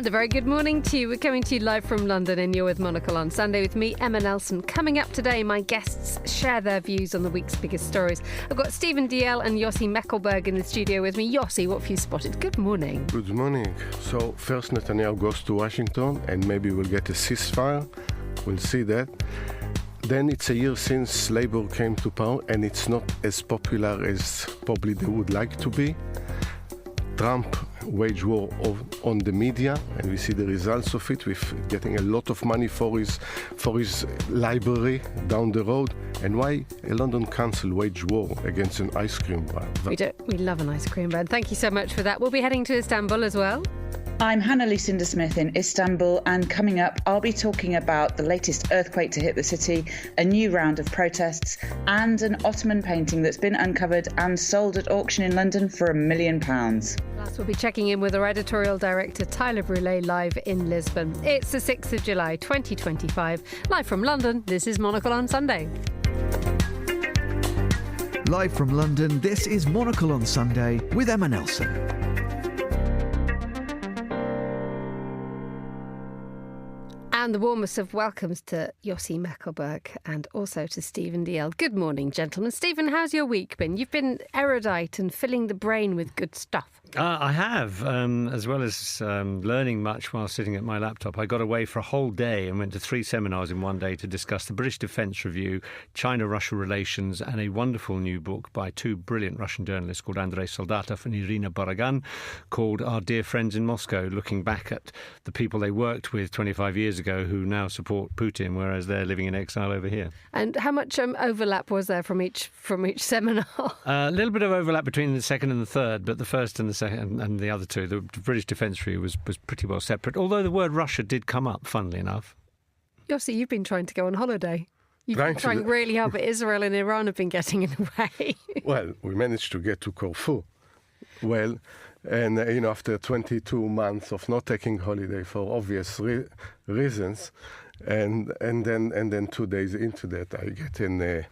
And a very good morning to you. We're coming to you live from London and you're with Monocle on Sunday with me, Emma Nelson. Coming up today, my guests share their views on the week's biggest stories. I've got Dalziel and Yossi Mekelberg in the studio with me. Yossi, what have you spotted? Good morning. Good morning. So first Netanyahu goes to Washington and maybe we'll get a ceasefire. We'll see that. Then it's a year since Labour came to power and it's not as popular as probably they would like to be. Trump waged war on the media, and we see the results of it with getting a lot of money for his library down the road. And why a London council waged war against an ice cream bar? We love an ice cream bar. Thank you so much for that. We'll be heading to Istanbul as well. I'm Lucinda Smith in Istanbul, and coming up, I'll be talking about the latest earthquake to hit the city, a new round of protests, and an Ottoman painting that's been uncovered and sold at auction in London for £1 million. Plus, we'll be checking in with our editorial director, Tyler Brûlé, live in Lisbon. It's the 6th of July, 2025. Live from London, this is Monocle on Sunday. Live from London, this is Monocle on Sunday with Emma Nelson. And the warmest of welcomes to Yossi Mekelberg and also to Dalziel. Good morning, gentlemen. Stephen, how's your week been? You've been erudite and filling the brain with good stuff. I have, as well as learning much while sitting at my laptop. I got away for a whole day and went to 3 seminars in one day to discuss the British Defence Review, China-Russia relations, and a wonderful new book by 2 brilliant Russian journalists called Andrei Soldatov and Irina Baragan, called Our Dear Friends in Moscow, looking back at the people they worked with 25 years ago who now support Putin, whereas they're living in exile over here. And how much overlap was there from each seminar? A little bit of overlap between the second and the third, but the first and the second and the other two, the British Defence Review was pretty well separate, although the word Russia did come up, funnily enough. Yossi, you've been trying to go on holiday. You've been trying really hard, but Israel and Iran have been getting in the way. Well, we managed to get to Corfu. Well, and after 22 months of not taking holiday for obvious reasons, and then 2 days into that, I get a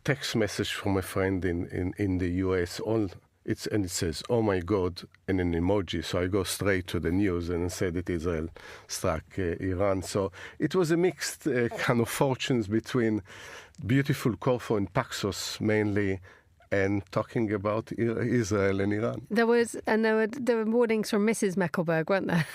text message from a friend in the US. And it says, "Oh my God," and an emoji. So I go straight to the news and said that Israel struck Iran. So it was a mixed kind of fortunes between beautiful Corfu and Paxos mainly, and talking about Israel and Iran. There were warnings from Mrs. Mekelberg, weren't there?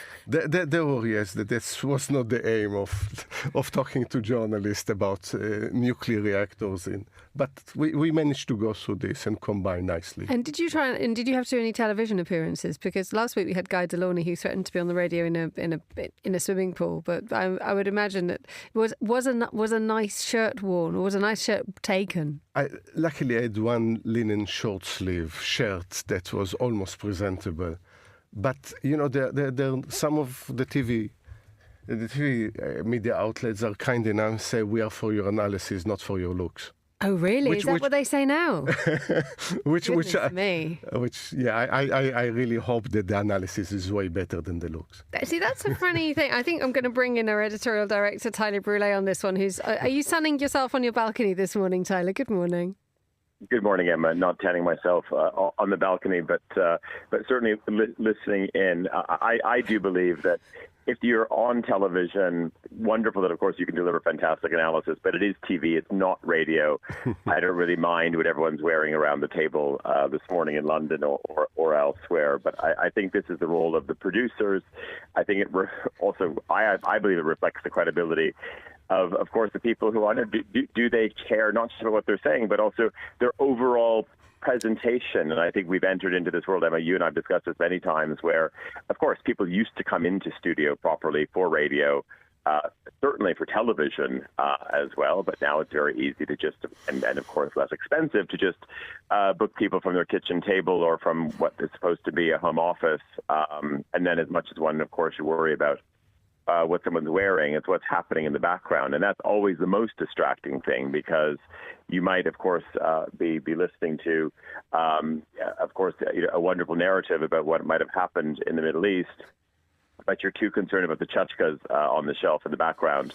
There were, yes. That was not the aim of talking to journalists about nuclear reactors. But we managed to go through this and combine nicely. And did you have to do any television appearances? Because last week we had Guy Delaunay who threatened to be on the radio in a swimming pool. But I would imagine that was a nice shirt worn, or was a nice shirt taken? Luckily, I had one linen short sleeve shirt that was almost presentable. But there some of the TV media outlets are kind enough to say, "We are for your analysis, not for your looks." Oh, really? Is that what they say now? I really hope that the analysis is way better than the looks. See, that's a funny thing. I think I'm going to bring in our editorial director, Tyler Brûlé, on this one. Are you sunning yourself on your balcony this morning, Tyler? Good morning. Good morning, Emma. Not tanning myself on the balcony, but certainly listening in. I do believe that if you're on television, wonderful that, of course, you can deliver fantastic analysis, but it is TV. It's not radio. I don't really mind what everyone's wearing around the table this morning in London or elsewhere, but I think this is the role of the producers. I think it I believe it reflects the credibility of course, the people who want to do they care not just about what they're saying, but also their overall presentation. And I think we've entered into this world, Emma, you and I have discussed this many times, where, of course, people used to come into studio properly for radio, certainly for television as well, but now it's very easy to just, and of course less expensive, to just book people from their kitchen table or from what is supposed to be a home office. And then as much as one, of course, should worry about what someone's wearing, it's what's happening in the background. And that's always the most distracting thing, because you might, of course, be listening to, of course, a wonderful narrative about what might have happened in the Middle East. but you're too concerned about the tchotchkes on the shelf in the background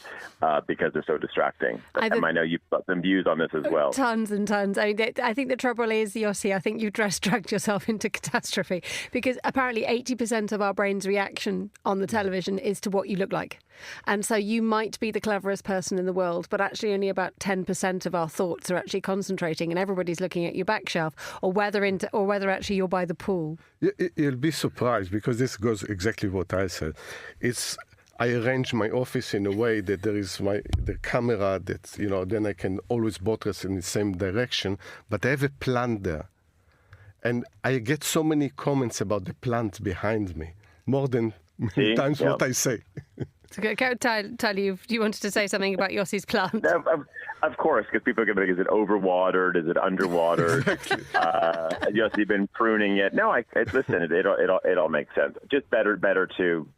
because they're so distracting. I know you've got some views on this as well. Tons and tons. I think the trouble is, Yossi, I think you've dragged yourself into catastrophe, because apparently 80% of our brain's reaction on the television is to what you look like. And so you might be the cleverest person in the world, but actually only about 10% of our thoughts are actually concentrating, and everybody's looking at your back shelf, or whether actually you're by the pool. You'll be surprised, because this goes exactly what I said. I arrange my office in a way that there is the camera that, then I can always broadcast in the same direction, but I have a plant there. And I get so many comments about the plant behind me, more than many times what I say. Tyler, you wanted to say something about Yossi's plant. Of course, because people are going to think, is it overwatered? Is it underwatered? Exactly. Yossi been pruning it? No, listen, it all makes sense. Just better to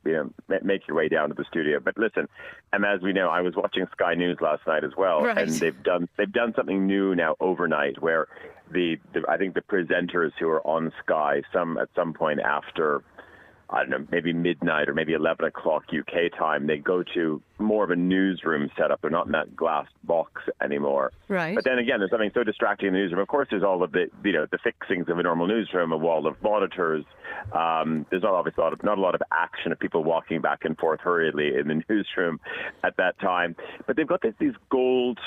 make your way down to the studio. But listen, and as we know, I was watching Sky News last night as well, right. And they've done something new now overnight, where I think the presenters who are on Sky at some point after, I don't know, maybe midnight or maybe 11 o'clock UK time, they go to more of a newsroom setup. They're not in that glass box anymore. Right. But then again, there's something so distracting in the newsroom. Of course, there's all of the fixings of a normal newsroom, a wall of monitors. There's not a lot of action of people walking back and forth hurriedly in the newsroom at that time. But they've got these gold.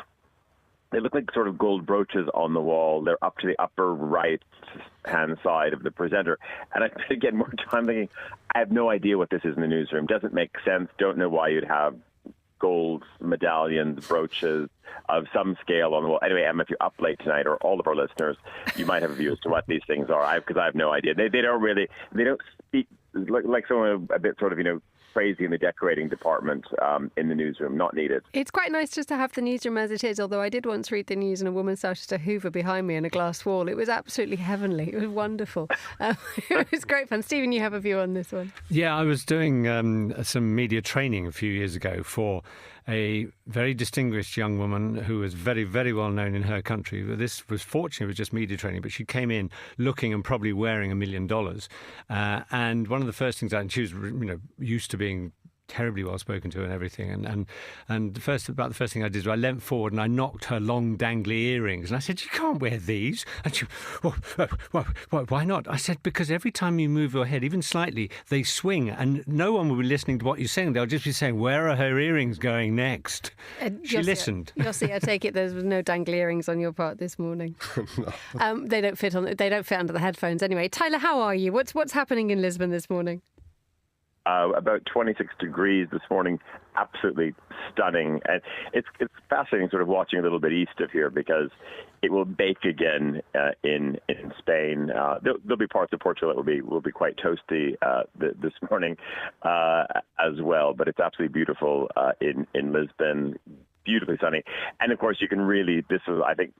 They look like sort of gold brooches on the wall. They're up to the upper right-hand side of the presenter. And I again, more time thinking, I have no idea what this is in the newsroom. Doesn't make sense. Don't know why you'd have gold medallions, brooches of some scale on the wall. Anyway, Emma, if you're up late tonight, or all of our listeners, you might have a view as to what these things are. Because I have no idea. They don't speak like someone a bit sort of, crazy in the decorating department in the newsroom. Not needed. It's quite nice just to have the newsroom as it is, although I did once read the news and a woman started to hoover behind me in a glass wall. It was absolutely heavenly. It was wonderful. It was great fun. Stephen, you have a view on this one? Yeah, I was doing some media training a few years ago for a very distinguished young woman who was very, very well known in her country. This was fortunately, it was just media training, but she came in looking and probably wearing $1 million. And one of the first things, and she was used to being terribly well spoken to and everything, and the first thing I did was I leant forward and I knocked her long dangly earrings, and I said, "You can't wear these." And she, why not? I said, because every time you move your head even slightly, they swing, and no one will be listening to what you're saying. They'll just be saying, "Where are her earrings going next?" She listened. Yossi, I take it there was no dangly earrings on your part this morning. No. They don't fit under the headphones anyway. Tyler, how are you? What's happening in Lisbon this morning? About 26 degrees this morning, absolutely stunning. And it's fascinating sort of watching a little bit east of here, because it will bake again in Spain. There'll be parts of Portugal that will be quite toasty this morning as well. But it's absolutely beautiful in Lisbon, beautifully sunny. And of course, you can really, this is, I think,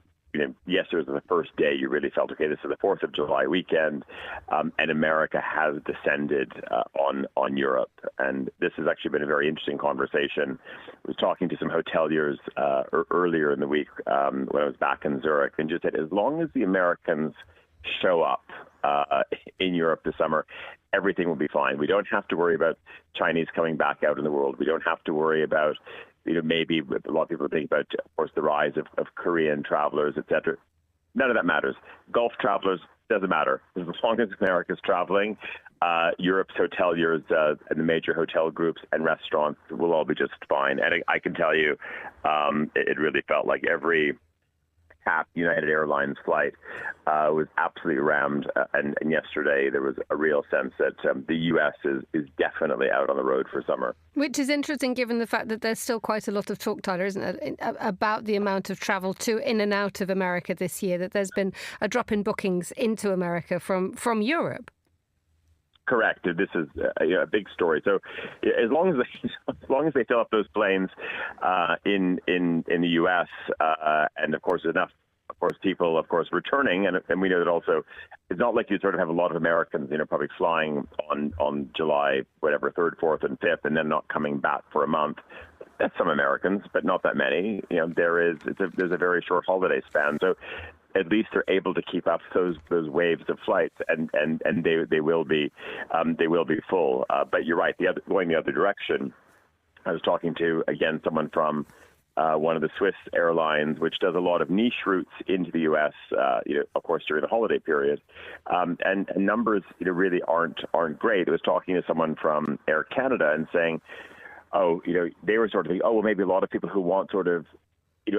yesterday was the first day you really felt, okay, this is the 4th of July weekend, and America has descended on Europe. And this has actually been a very interesting conversation. I was talking to some hoteliers earlier in the week when I was back in Zurich, and just said, as long as the Americans show up in Europe this summer, everything will be fine. We don't have to worry about Chinese coming back out in the world. We don't have to worry about maybe a lot of people think about, of course, the rise of Korean travelers, etc. None of that matters. Gulf travelers, doesn't matter. As long as America's traveling, Europe's hoteliers and the major hotel groups and restaurants will all be just fine. And I can tell you, it really felt like every United Airlines flight was absolutely rammed, and yesterday there was a real sense that the US is definitely out on the road for summer. Which is interesting given the fact that there's still quite a lot of talk, Tyler, isn't it, about the amount of travel in and out of America this year, that there's been a drop in bookings into America from Europe. Correct. This is a big story. So, as long as they fill up those planes in the U.S. And of course enough, of course, people, of course, returning, and we know that also it's not like you sort of have a lot of Americans, probably flying on July, whatever, 3rd, 4th, and 5th, and then not coming back for a month. That's some Americans, but not that many. There's a very short holiday span. So at least they're able to keep up those waves of flights, and they will be full. But you're right, going the other direction. I was talking to, again, someone from one of the Swiss airlines, which does a lot of niche routes into the U.S., of course, during the holiday period. And numbers, really aren't great. I was talking to someone from Air Canada and saying, they were sort of thinking, well, maybe a lot of people who want sort of,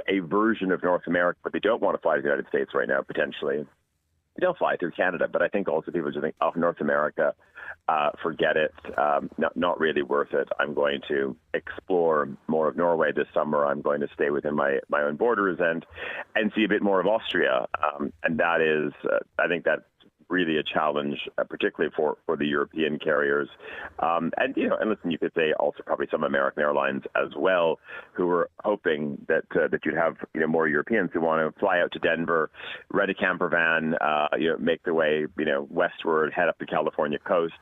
a version of North America, but they don't want to fly to the United States right now, potentially. They'll fly through Canada, but I think also people just think, North America, forget it, not really worth it. I'm going to explore more of Norway this summer. I'm going to stay within my own borders and see a bit more of Austria. And that is, I think that's really a challenge, particularly for the European carriers. And listen, you could say also probably some American airlines as well, who were hoping that you'd have more Europeans who want to fly out to Denver, rent a camper van, make their way westward, head up the California coast.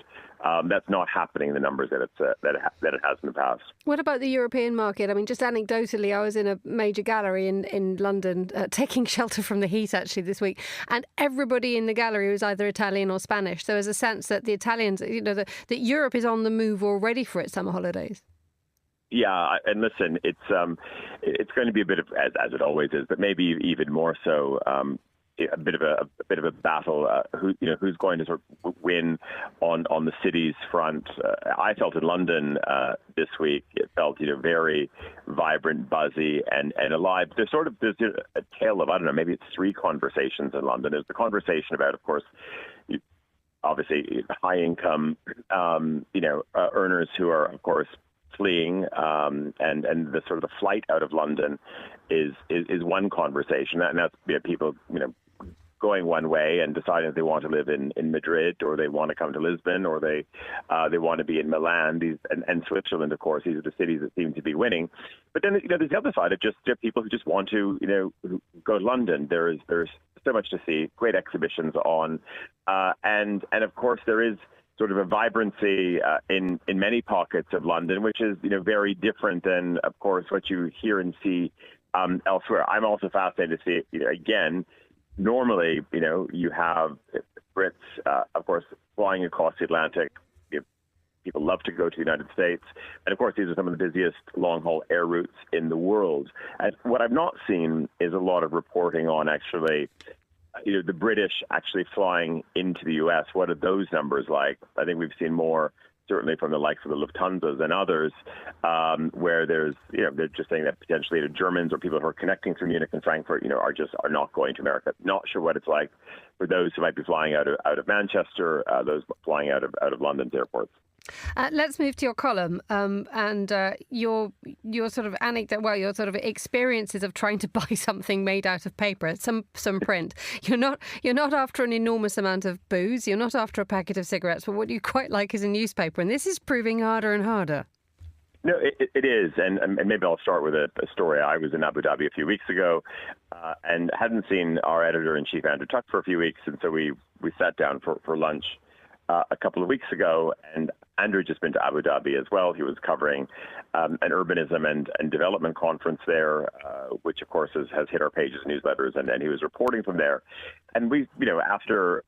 That's not happening in the numbers that it has in the past. What about the European market? I mean, just anecdotally, I was in a major gallery in London, taking shelter from the heat actually this week, and everybody in the gallery was either Italian or Spanish. So there's a sense that the Italians, that Europe is on the move already for its summer holidays. Yeah, and listen, it's going to be a bit of, as it always is, but maybe even more so. A bit of a battle. Who's going to sort of win on the city's front? I felt in London this week. It felt very vibrant, buzzy, and alive. There's a tale of, I don't know, maybe it's 3 conversations in London. There's the conversation about, of course, obviously high income, earners who are, of course, fleeing, and the sort of the flight out of London is one conversation, and that's people going one way and deciding that they want to live in Madrid, or they want to come to Lisbon, or they want to be in Milan, and Switzerland, of course. These are the cities that seem to be winning. But then there's the other side of just people who just want to go to London. There's so much to see, great exhibitions on, and of course there is sort of a vibrancy in many pockets of London, which is very different than, of course, what you hear and see elsewhere. I'm also fascinated to see again. Normally, you have Brits, of course, flying across the Atlantic. People love to go to the United States. And, of course, these are some of the busiest long-haul air routes in the world. And what I've not seen is a lot of reporting on actually, the British actually flying into the U.S. What are those numbers like? I think we've seen more, certainly from the likes of the Lufthansa and others, where there's, they're just saying that potentially the Germans or people who are connecting through Munich and Frankfurt, are not going to America. Not sure what it's like for those who might be flying out of Manchester, those flying out of London's airports. Let's move to your column and your sort of anecdote, your sort of experiences of trying to buy something made out of paper, some print. You're not after an enormous amount of booze. You're not after a packet of cigarettes. But what you quite like is a newspaper, and this is proving harder and harder. No, it is, and maybe I'll start with a story. I was in Abu Dhabi a few weeks ago, and hadn't seen our editor-in-chief Andrew Tuck for a few weeks, and so we sat down for lunch a couple of weeks ago, and Andrew had just been to Abu Dhabi as well. He was covering an urbanism and development conference there, which of course has hit our pages, newsletters, and then he was reporting from there. And we, after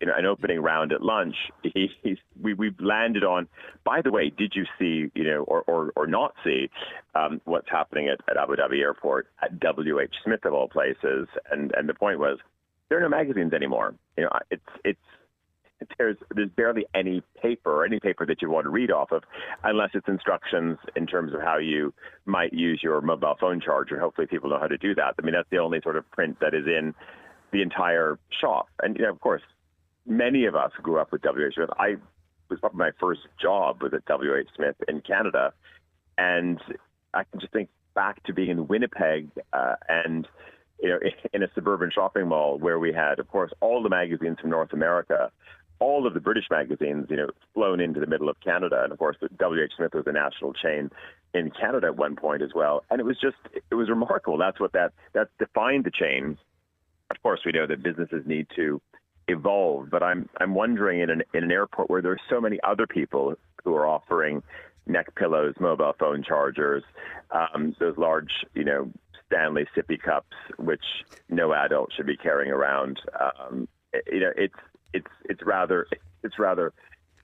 an opening round at lunch, we've landed on, by the way, did you see, or not see what's happening at Abu Dhabi Airport at W.H. Smith of all places? And the point was, there are no magazines anymore. There's barely any paper that you want to read off of, unless it's instructions in terms of how you might use your mobile phone charger. Hopefully people know how to do that. I mean, that's the only sort of print that is in the entire shop. And, of course, many of us grew up with W.H. Smith. I was probably my first job was at W.H. Smith in Canada. And I can just think back to being in Winnipeg and, in a suburban shopping mall where we had, of course, all the magazines from North America, all of the British magazines, flown into the middle of Canada. And of course, W.H. Smith was a national chain in Canada at one point as well. And it was remarkable. That's defined the chain. Of course, we know that businesses need to evolve, but I'm wondering in an airport where there's so many other people who are offering neck pillows, mobile phone chargers, those large, Stanley sippy cups, which no adult should be carrying around. It's rather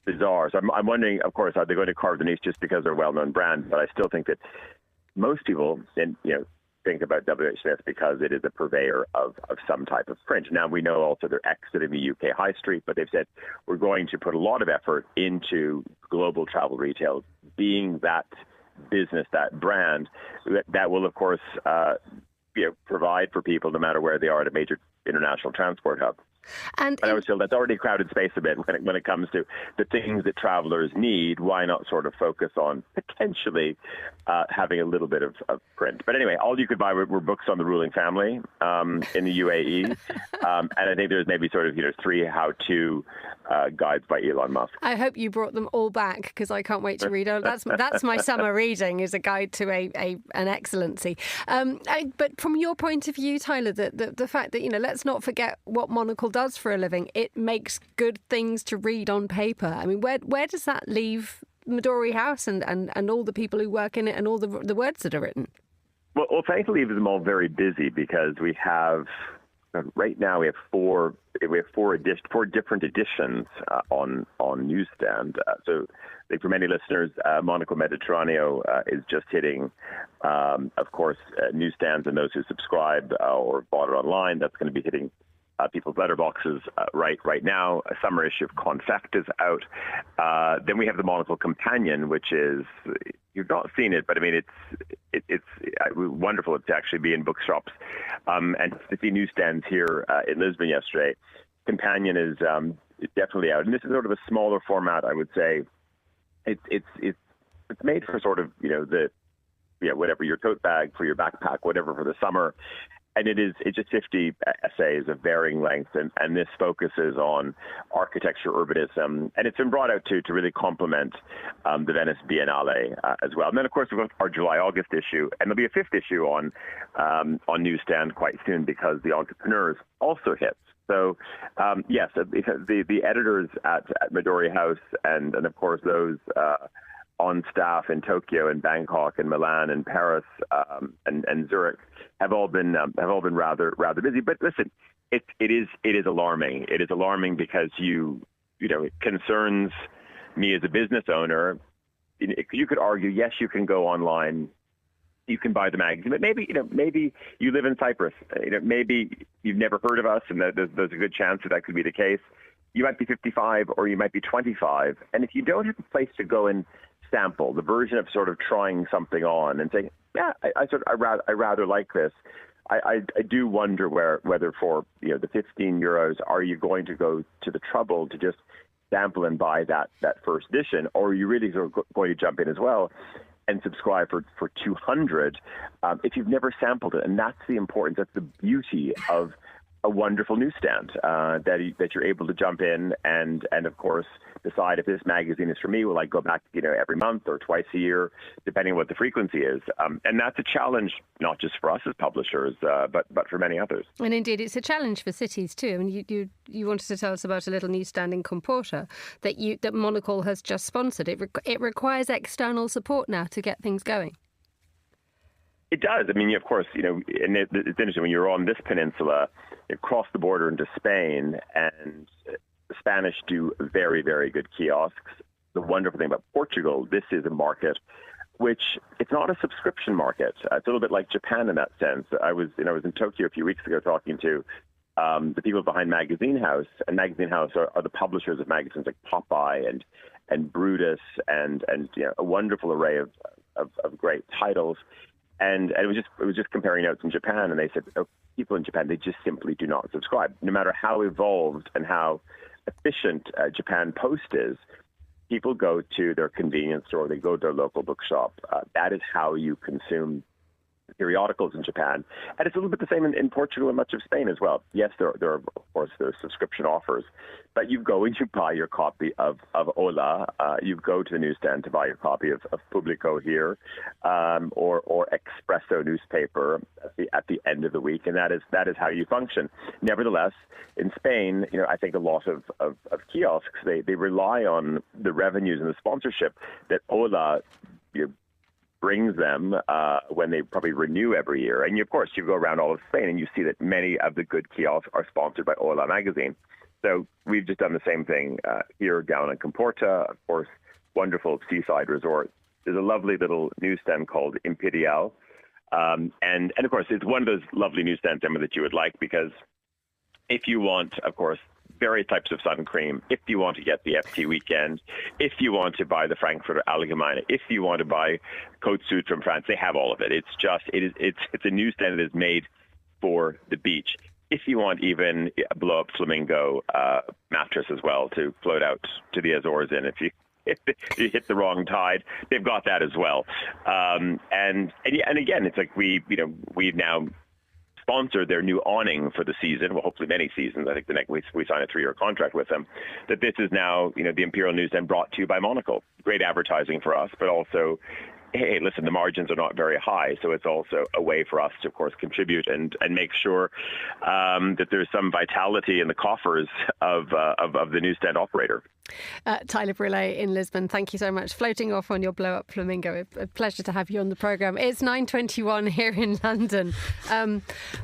bizarre. So I'm wondering, of course, are they going to carve the niche just because they're a well-known brand? But I still think that most people, think about W.H. Smith because it is a purveyor of some type of print. Now, we know also they're exiting the UK high street, but they've said we're going to put a lot of effort into global travel retail, being that business, that brand, that will, of course, provide for people no matter where they are at a major international transport hub. And I always feel that's already crowded space a bit when it comes to the things that travelers need. Why not sort of focus on potentially having a little bit of print? But anyway, all you could buy were books on the ruling family in the UAE. And I think there's maybe sort of 3 how-to guides by Elon Musk. I hope you brought them all back because I can't wait to read them. That's my summer reading, is a guide to an excellency. But from your point of view, Tyler, the fact that, let's not forget what Monocle does for a living. It makes good things to read on paper. I mean, where does that leave Midori House and all the people who work in it and all the words that are written? Well, thankfully, it leaves them all very busy because we have right now we have four different editions on newsstand. So, I think for many listeners, Monocle Mediterraneo is just hitting, of course, newsstands and those who subscribe or bought it online. That's going to be hitting people's letterboxes right now. A summer issue of Confect is out. Then we have the Monocle Companion, which is, you've not seen it, but I mean, it's wonderful to actually be in bookshops and to see newsstands here in Lisbon yesterday. Companion is definitely out, and this is sort of a smaller format, I would say. It's made for sort of whatever, your tote bag, for your backpack, whatever, for the summer. And it's just 50 essays of varying length, and this focuses on architecture, urbanism, and it's been brought out to really complement the Venice Biennale as well. And then, of course, we've got our July-August issue, and there'll be a 5th issue on newsstand quite soon because the Entrepreneurs also hits. So, yes, the editors at Midori House and of course those on staff in Tokyo and Bangkok and Milan and Paris and Zurich have all been rather busy. But listen, it is alarming. It is alarming because it concerns me as a business owner. You could argue, yes, you can go online, you can buy the magazine, but maybe you live in Cyprus. Maybe you've never heard of us, and there's a good chance that could be the case. You might be 55 or you might be 25, and if you don't have a place to go and sample the version of sort of trying something on and saying, yeah, I rather like this. I do wonder whether for the 15 euros, are you going to go to the trouble to just sample and buy that first edition, or are you really sort of going to jump in as well and subscribe for 200 if you've never sampled it? And that's the importance. That's the beauty of a wonderful newsstand that you're able to jump in and of course decide if this magazine is for me. Will I go back every month or twice a year, depending on what the frequency is? And that's a challenge not just for us as publishers, but for many others. And indeed, it's a challenge for cities too. I mean, you wanted to tell us about a little newsstand in Comporta that Monocle has just sponsored. It requires external support now to get things going. It does. I mean, of course, and it's interesting when you're on this peninsula, you cross the border into Spain, and the Spanish do very, very good kiosks. The wonderful thing about Portugal, this is a market which it's not a subscription market. It's a little bit like Japan in that sense. I was in Tokyo a few weeks ago talking to the people behind Magazine House, and Magazine House are the publishers of magazines like Popeye and Brutus and a wonderful array of great titles. And it was just comparing notes in Japan, and they said people in Japan, they just simply do not subscribe. No matter how evolved and how efficient Japan Post is, people go to their convenience store, they go to their local bookshop. That is how you consume periodicals in Japan. And it's a little bit the same in Portugal and much of Spain as well. Yes, there are of course, there are subscription offers, but you go and you buy your copy of Ola, you go to the newsstand to buy your copy of Publico here, or Expresso newspaper at the end of the week, and that is how you function. Nevertheless, in Spain, I think a lot of kiosks, they rely on the revenues and the sponsorship that Ola brings them when they probably renew every year. And of course, you go around all of Spain and you see that many of the good kiosks are sponsored by Hola magazine. So we've just done the same thing here down in Comporta, of course, wonderful seaside resort. There's a lovely little newsstand called Imperial. And of course, it's one of those lovely newsstands, Emma, that you would like, because if you want, of course, various types of sun cream, if you want to get the FT weekend, if you want to buy the Frankfurter Allgemeine, if you want to buy coat suit from France, they have all of it. It's a newsstand that is made for the beach. If you want even a blow-up flamingo mattress as well to float out to the Azores in, if you hit the wrong tide, they've got that as well. And again, it's like we've now sponsored their new awning for the season. Well, hopefully many seasons. I think the next we sign a 3-year contract with them. That this is now the Imperial Newsstand brought to you by Monocle. Great advertising for us, but also, hey, listen, the margins are not very high, so it's also a way for us to, of course, contribute and make sure that there's some vitality in the coffers of the newsstand operator. Tyler Brûlé in Lisbon, thank you so much. Floating off on your blow-up flamingo. A pleasure to have you on the programme. It's 9:21 here in London.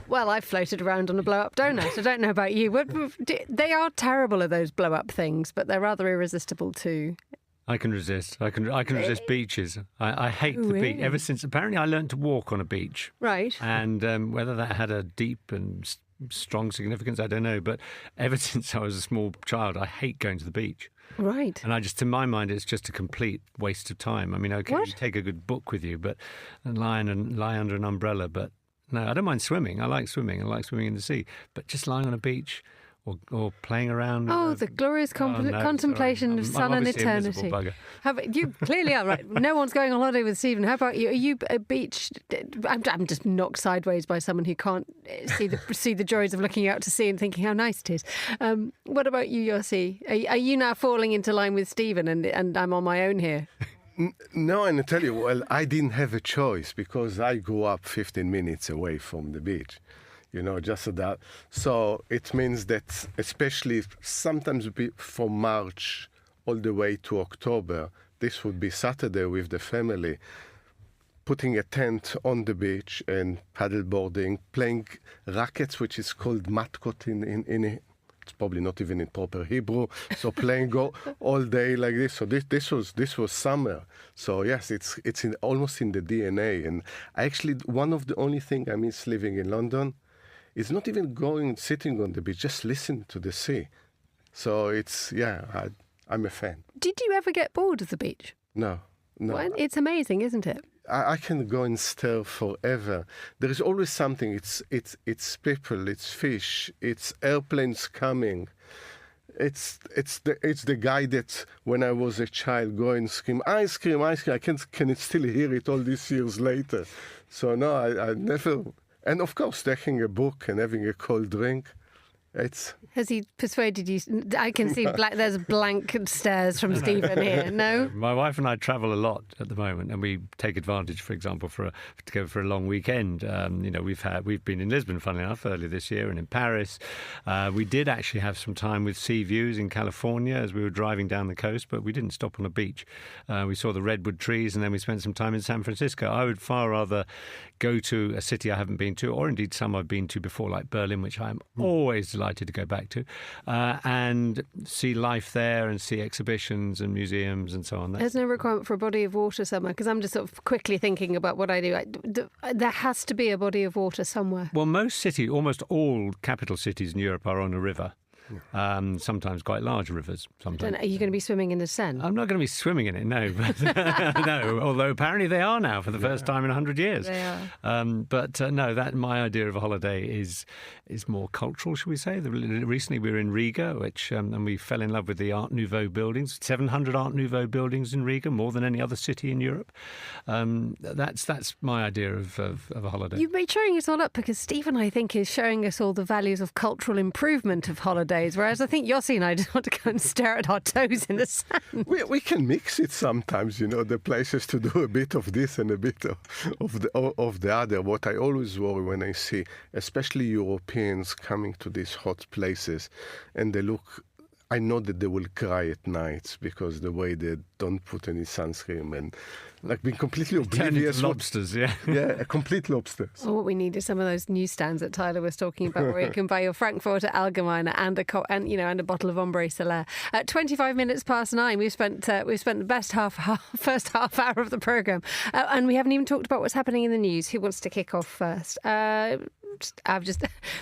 Well, I've floated around on a blow-up donut. I don't know about you. They are terrible at those blow-up things, but they're rather irresistible too. I can resist. I can resist beaches. I hate the beach. Ever since, apparently, I learned to walk on a beach. Right. And whether that had a deep and strong significance, I don't know. But ever since I was a small child, I hate going to the beach. Right. And to my mind, it's just a complete waste of time. I mean, okay, you take a good book with you, but lie under an umbrella. But no, I don't mind swimming. I like swimming. I like swimming in the sea. But just lying on a beach or playing around. Oh, the glorious contemplation of sun and eternity. You clearly are, right. No one's going on holiday with Stephen. How about you? Are you a beach? I'm just knocked sideways by someone who can't see the joys of looking out to sea and thinking how nice it is. What about you, Yossi? Are you now falling into line with Stephen and I'm on my own here? No, and I tell you, well, I didn't have a choice because I grew up 15 minutes away from the beach. Just that. So it means that, especially sometimes from March all the way to October, this would be Saturday with the family, putting a tent on the beach and paddleboarding, playing rackets, which is called matkot in it's probably not even in proper Hebrew. So playing all day like this. So this was summer. So yes, it's almost in the DNA. And one of the only thing I miss living in London. It's not even sitting on the beach, just listen to the sea. So I'm a fan. Did you ever get bored of the beach? No. Well, it's amazing, isn't it? I can go and stare forever. There is always something. It's people, it's fish, it's airplanes coming. It's the guy that when I was a child go and scream, ice cream. I can still hear it all these years later. So no, I never. And of course, taking a book and having a cold drink, Has he persuaded you? I can see there's blank stares from Stephen here. No? My wife and I travel a lot at the moment, and we take advantage, for example, to go for a long weekend. We've been in Lisbon, funnily enough, earlier this year, and in Paris. We did actually have some time with sea views in California as we were driving down the coast, but we didn't stop on a beach. We saw the redwood trees, and then we spent some time in San Francisco. I would far rather go to a city I haven't been to, or indeed some I've been to before, like Berlin, which I'm always delighted to go back to, and see life there and see exhibitions and museums and so on. There's no requirement for a body of water somewhere, because I'm just sort of quickly thinking about what I do. There has to be a body of water somewhere. Well, almost all capital cities in Europe are on a river. Sometimes quite large rivers. Sometimes. Are you going to be swimming in the Seine? I'm not going to be swimming in it, no. But, no, although apparently they are now for the first time in 100 years. They are. No, my idea of a holiday is more cultural, shall we say. Recently we were in Riga, and we fell in love with the Art Nouveau buildings. 700 Art Nouveau buildings in Riga, more than any other city in Europe. That's my idea of a holiday. You've been showing us all up because Stephen, I think, is showing us all the values of cultural improvement of holidays. Whereas I think Yossi and I just want to go and stare at our toes in the sand. We can mix it sometimes, the places to do a bit of this and a bit of the other. What I always worry when I see, especially Europeans coming to these hot places, and they look, I know that they will cry at night because the way they don't put any sunscreen and like being completely oblivious. Lobsters, yeah. Yeah, complete lobsters. Well, what we need is some of those newsstands that Tyler was talking about, where you can buy your Frankfurter Allgemeine and a bottle of Ombre Solaire. At 25 minutes past 9, we've spent the first half hour of the programme, and we haven't even talked about what's happening in the news. Who wants to kick off first?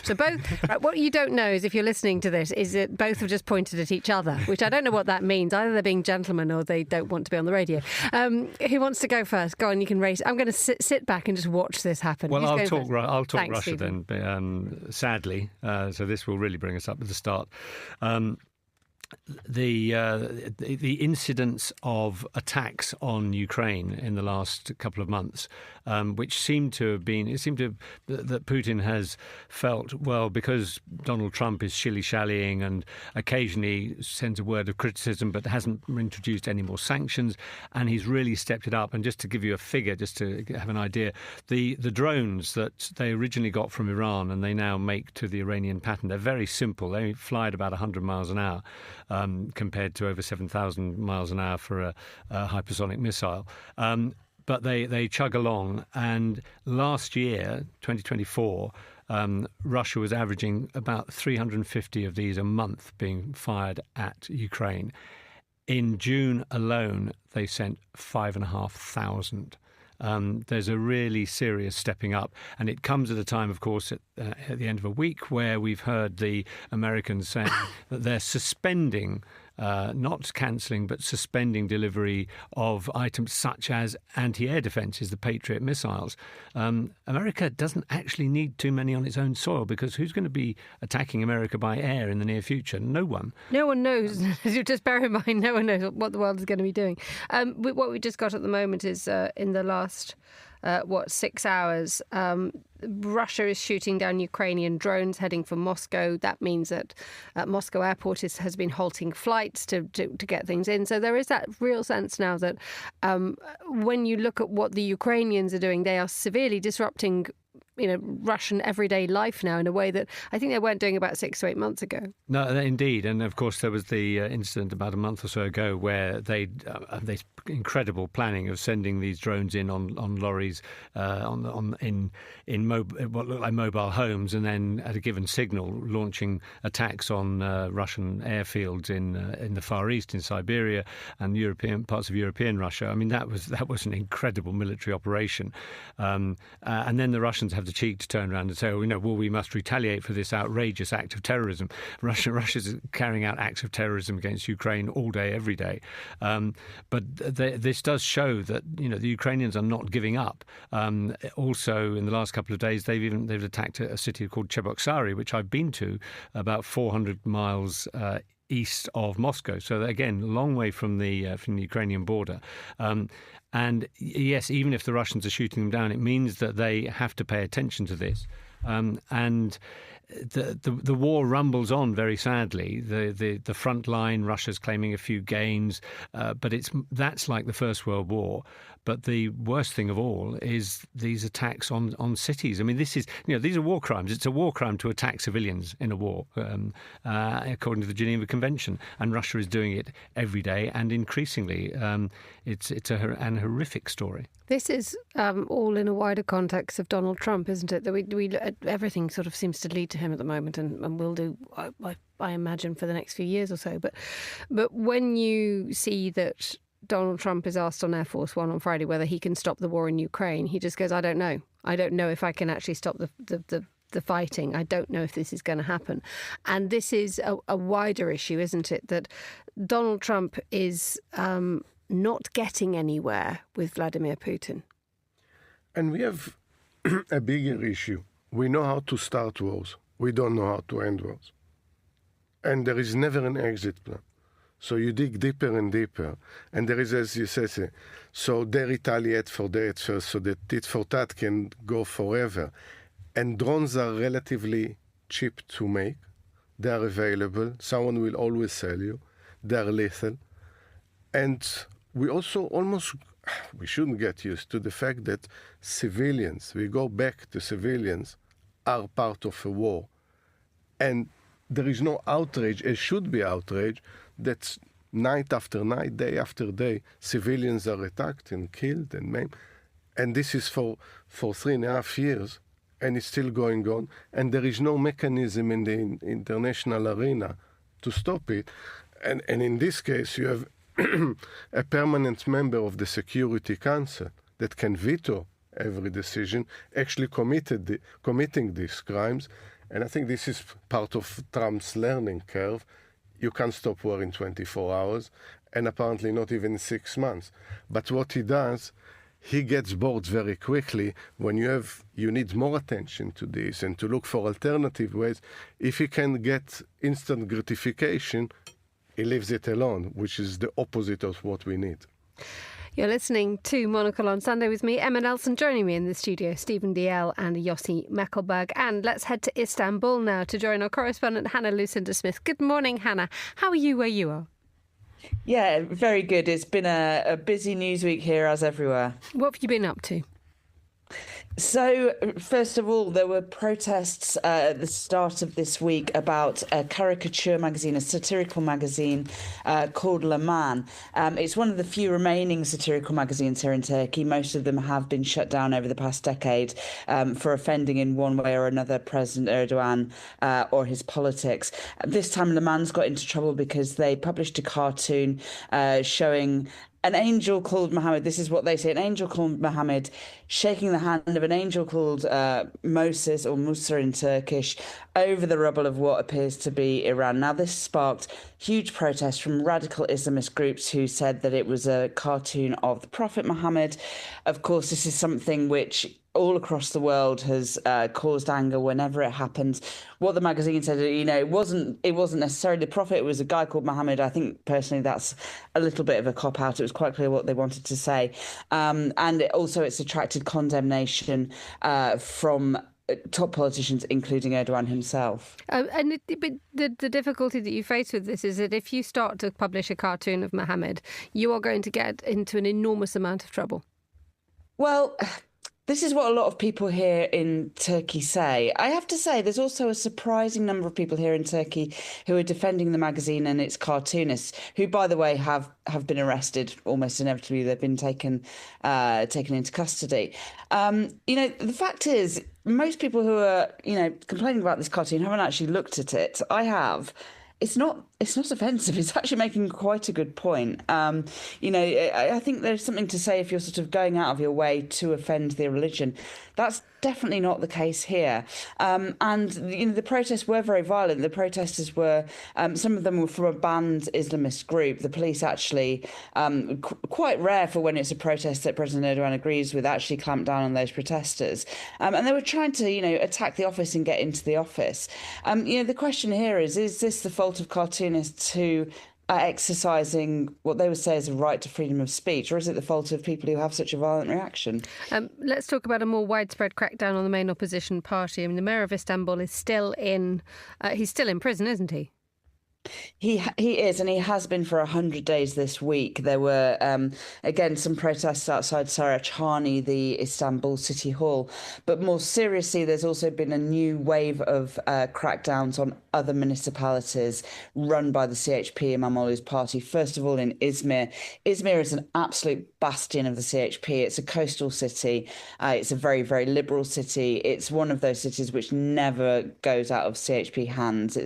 So both. Right, what you don't know is, if you're listening to this, is that both have just pointed at each other, which I don't know what that means. Either they're being gentlemen or they don't want to be on the radio. Who wants to go first? Go on, you can race. I'm going to sit back and just watch this happen. Well, I'll talk Thanks, Russia Stephen. then. Sadly, so this will really bring us up at the start. The incidence of attacks on Ukraine in the last couple of months, which seemed to have been, that Putin has felt, well, because Donald Trump is shilly-shallying and occasionally sends a word of criticism but hasn't introduced any more sanctions, and he's really stepped it up. And just to give you a figure, just to have an idea, the drones that they originally got from Iran and they now make to the Iranian pattern, they're very simple. They fly at about 100 miles an hour. Compared to over 7,000 miles an hour for a hypersonic missile. But they chug along. And last year, 2024, Russia was averaging about 350 of these a month being fired at Ukraine. In June alone, they sent 5,500. There's a really serious stepping up, and it comes at a time, of course, at the end of a week where we've heard the Americans saying that they're suspending, not cancelling, but suspending delivery of items such as anti-air defences, the Patriot missiles. America doesn't actually need too many on its own soil, because who's going to be attacking America by air in the near future? No one. No one knows. Just bear in mind, no one knows what the world is going to be doing. What we just got at the moment is in the last 6 hours, Russia is shooting down Ukrainian drones heading for Moscow. That means that Moscow airport has been halting flights to get things in. So there is that real sense now that when you look at what the Ukrainians are doing, they are severely disrupting Russian everyday life now in a way that I think they weren't doing about 6 to 8 months ago. No, indeed. And of course, there was the incident about a month or so ago where they incredible planning of sending these drones in on lorries in what looked like mobile homes, and then at a given signal launching attacks on Russian airfields in the Far East, in Siberia and European parts of European Russia. I mean, that was an incredible military operation. And then the Russians have the cheek to turn around and say, we must retaliate for this outrageous act of terrorism. Russia's carrying out acts of terrorism against Ukraine all day, every day. But this does show that the Ukrainians are not giving up. Also, in the last couple of days, they've attacked a city called Cheboksary, which I've been to, about 400 miles east of Moscow. So again, a long way from the Ukrainian border. And yes, even if the Russians are shooting them down, it means that they have to pay attention to this. And the war rumbles on very sadly. The front line, Russia's claiming a few gains, but that's like the First World War. But the worst thing of all is these attacks on cities. I mean, these are war crimes. It's a war crime to attack civilians in a war, according to the Geneva Convention. And Russia is doing it every day and increasingly. It's an horrific story. This is all in a wider context of Donald Trump, isn't it? That everything sort of seems to lead to him at the moment, and will do, I imagine, for the next few years or so. But when you see that Donald Trump is asked on Air Force One on Friday whether he can stop the war in Ukraine, he just goes, I don't know. I don't know if I can actually stop the fighting. I don't know if this is going to happen. And this is a wider issue, isn't it? That Donald Trump is not getting anywhere with Vladimir Putin. And we have a bigger issue. We know how to start wars. We don't know how to end wars. And there is never an exit plan. So you dig deeper and deeper. And there is, as you say, so they retaliate for that first, so that tit for tat can go forever. And drones are relatively cheap to make. They are available. Someone will always sell you. They are lethal. And we also we shouldn't get used to the fact that we go back to civilians, are part of a war. And there is no outrage, it should be outrage, that night after night, day after day, civilians are attacked and killed and maimed. And this is for 3.5 years, and it's still going on. And there is no mechanism in the international arena to stop it. And in this case, you have a permanent member of the Security Council that can veto every decision, actually committing these crimes. And I think this is part of Trump's learning curve. You can't stop war in 24 hours, and apparently not even 6 months. But what he does, he gets bored very quickly when you need more attention to this and to look for alternative ways. If he can get instant gratification, he leaves it alone, which is the opposite of what we need. You're listening to Monocle on Sunday with me, Emma Nelson. Joining me in the studio, Stephen Dalziel and Yossi Mekelberg. And let's head to Istanbul now to join our correspondent, Lucinda Smith. Good morning, Hannah. How are you where you are? Yeah, very good. It's been a busy news week here, as everywhere. What have you been up to? So, first of all, there were protests at the start of this week about a caricature magazine, a satirical magazine called Le Man. It's one of the few remaining satirical magazines here in Turkey. Most of them have been shut down over the past decade for offending in one way or another President Erdogan or his politics. This time, Le Man's got into trouble because they published a cartoon showing an angel called Muhammad. This is what they say: an angel called Muhammad shaking the hand of an angel called Moses, or Musa in Turkish, over the rubble of what appears to be Iran. Now, this sparked huge protests from radical Islamist groups who said that it was a cartoon of the Prophet Muhammad. Of course, this is something which all across the world has caused anger whenever it happens. What the magazine said, it wasn't necessarily the Prophet, it was a guy called Muhammad. I think personally that's a little bit of a cop-out. It was quite clear what they wanted to say. And it's attracted condemnation from top politicians, including Erdogan himself. But the difficulty that you face with this is that if you start to publish a cartoon of Muhammad, you are going to get into an enormous amount of trouble. Well, this is what a lot of people here in Turkey say. I have to say, there's also a surprising number of people here in Turkey who are defending the magazine and its cartoonists, who, by the way, have been arrested almost inevitably. They've been taken into custody. The fact is, most people who are, complaining about this cartoon haven't actually looked at it. I have. It's not offensive. It's actually making quite a good point. I think there's something to say if you're sort of going out of your way to offend their religion. That's definitely not the case here. The protests were very violent. The protesters were, some of them were from a banned Islamist group. The police actually, quite rare for when it's a protest that President Erdogan agrees with, actually clamped down on those protesters. And they were trying to, attack the office and get into the office. The question here is this the fault of cartoonists who are exercising what they would say is a right to freedom of speech, or is it the fault of people who have such a violent reaction? Let's talk about a more widespread crackdown on the main opposition party. I mean, the mayor of Istanbul is still in prison, isn't he? He is, and he has been for 100 days this week. There were, again, some protests outside Saraçhane, the Istanbul City Hall. But more seriously, there's also been a new wave of crackdowns on other municipalities run by the CHP, Imamoglu's party. First of all, in Izmir. Izmir is an absolute bastion of the CHP. It's a coastal city. It's a very, very liberal city. It's one of those cities which never goes out of CHP hands.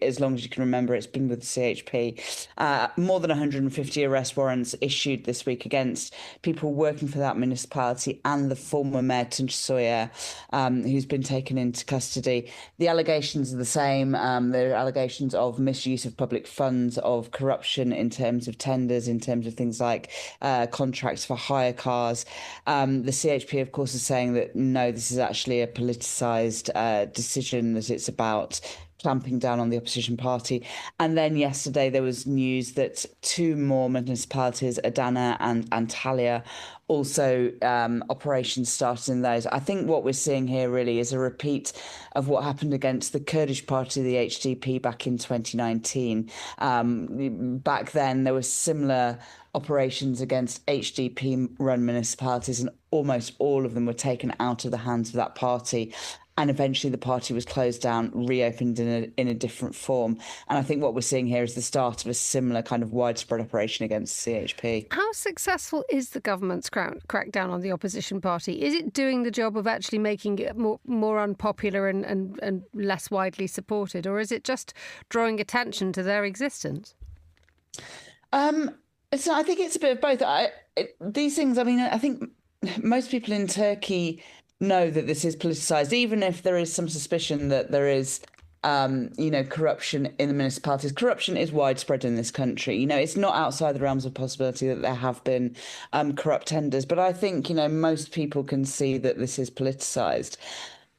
As long as you can remember, it's been with the CHP. More than 150 arrest warrants issued this week against people working for that municipality and the former mayor, Tunç Soyer, who's been taken into custody. The allegations are the same. There are allegations of misuse of public funds, of corruption in terms of tenders, in terms of things like contracts for hire cars. The CHP, of course, is saying that, no, this is actually a politicised decision, that it's about clamping down on the opposition party. And then yesterday there was news that two more municipalities, Adana and Antalya, also operations started in those. I think what we're seeing here really is a repeat of what happened against the Kurdish party, the HDP, back in 2019. Back then there were similar operations against HDP-run municipalities, and almost all of them were taken out of the hands of that party. And eventually the party was closed down, reopened in a different form. And I think what we're seeing here is the start of a similar kind of widespread operation against the CHP. How successful is the government's crackdown on the opposition party? Is it doing the job of actually making it more unpopular and less widely supported? Or is it just drawing attention to their existence? So I think it's a bit of both. These things, I mean, I think most people in Turkey know that this is politicised, even if there is some suspicion that there is, corruption in the municipalities. Corruption is widespread in this country. It's not outside the realms of possibility that there have been corrupt tenders. But I think, most people can see that this is politicised.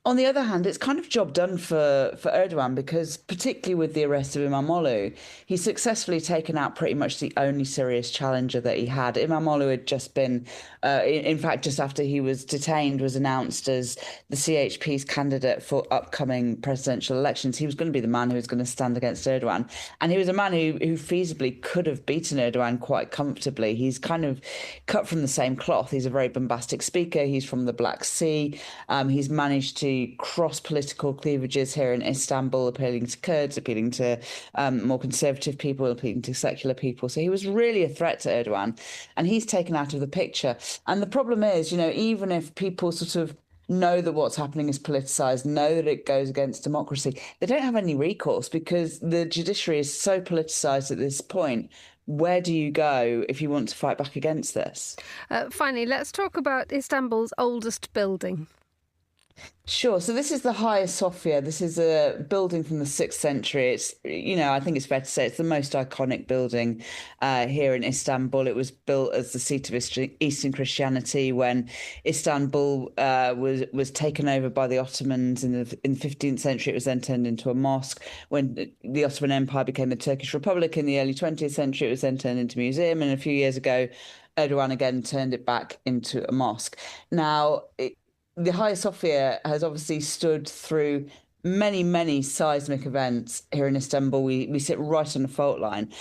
On the other hand, it's kind of job done for Erdogan, because particularly with the arrest of Imamoglu, he's successfully taken out pretty much the only serious challenger that he had. Imamoglu had just been, in fact, just after he was detained, was announced as the CHP's candidate for upcoming presidential elections. He was going to be the man who was going to stand against Erdogan. And he was a man who feasibly could have beaten Erdogan quite comfortably. He's kind of cut from the same cloth. He's a very bombastic speaker. He's from the Black Sea. He's managed to cross political cleavages here in Istanbul, appealing to Kurds, appealing to more conservative people, appealing to secular people. So he was really a threat to Erdogan, and he's taken out of the picture. And the problem is, even if people sort of know that what's happening is politicised, know that it goes against democracy, they don't have any recourse, because the judiciary is so politicised at this point. Where do you go if you want to fight back against this? Finally, let's talk about Istanbul's oldest building. Sure. So this is the Hagia Sophia. This is a building from the 6th century. It's, I think it's fair to say it's the most iconic building here in Istanbul. It was built as the seat of Eastern Christianity when Istanbul was taken over by the Ottomans in the 15th century. It was then turned into a mosque. When the Ottoman Empire became the Turkish Republic in the early 20th century, it was then turned into a museum. And a few years ago, Erdogan again turned it back into a mosque. Now, the Hagia Sophia has obviously stood through many, many seismic events here in Istanbul. We sit right on the fault line.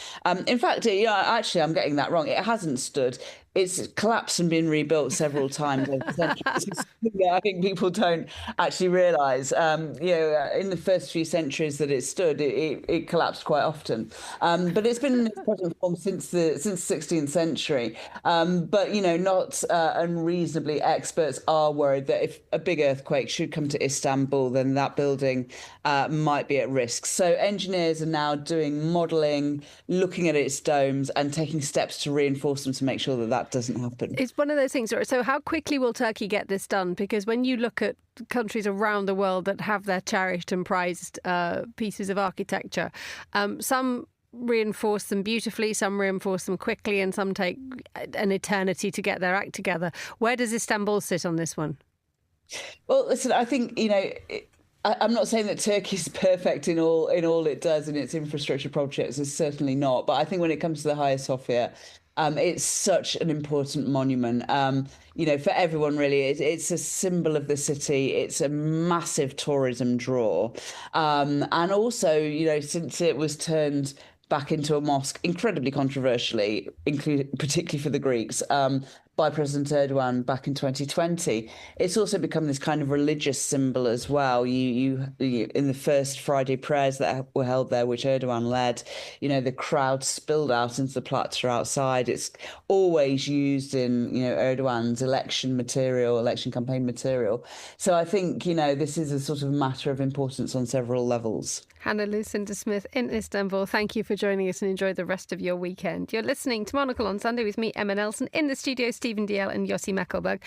In fact, actually, I'm getting that wrong. It hasn't stood. It's collapsed and been rebuilt several times over the centuries. I think people don't actually realise. In the first few centuries that it stood, it collapsed quite often. But it's been in its present form since the 16th century. But not unreasonably, experts are worried that if a big earthquake should come to Istanbul, then that building might be at risk. So engineers are now doing modelling, looking at its domes, and taking steps to reinforce them to make sure that doesn't happen. It's one of those things. So how quickly will Turkey get this done? Because when you look at countries around the world that have their cherished and prized pieces of architecture, some reinforce them beautifully, some reinforce them quickly, and some take an eternity to get their act together. Where does Istanbul sit on this one? Well, listen, I think, I'm not saying that Turkey is perfect in all it does in its infrastructure projects. It's certainly not. But I think when it comes to the Hagia Sophia, it's such an important monument, for everyone, really. It's a symbol of the city. It's a massive tourism draw. And also, since it was turned back into a mosque, incredibly controversially, particularly for the Greeks, by President Erdogan back in 2020. It's also become this kind of religious symbol as well. You in the first Friday prayers that were held there, which Erdogan led, the crowd spilled out into the plaza outside. It's always used in, Erdogan's election campaign material. So I think, this is a sort of matter of importance on several levels. Hannah Lucinda Smith in Istanbul, thank you for joining us and enjoy the rest of your weekend. You're listening to Monocle on Sunday with me, Emma Nelson, in the studio, Stephen Dalziel and Yossi Mekelberg.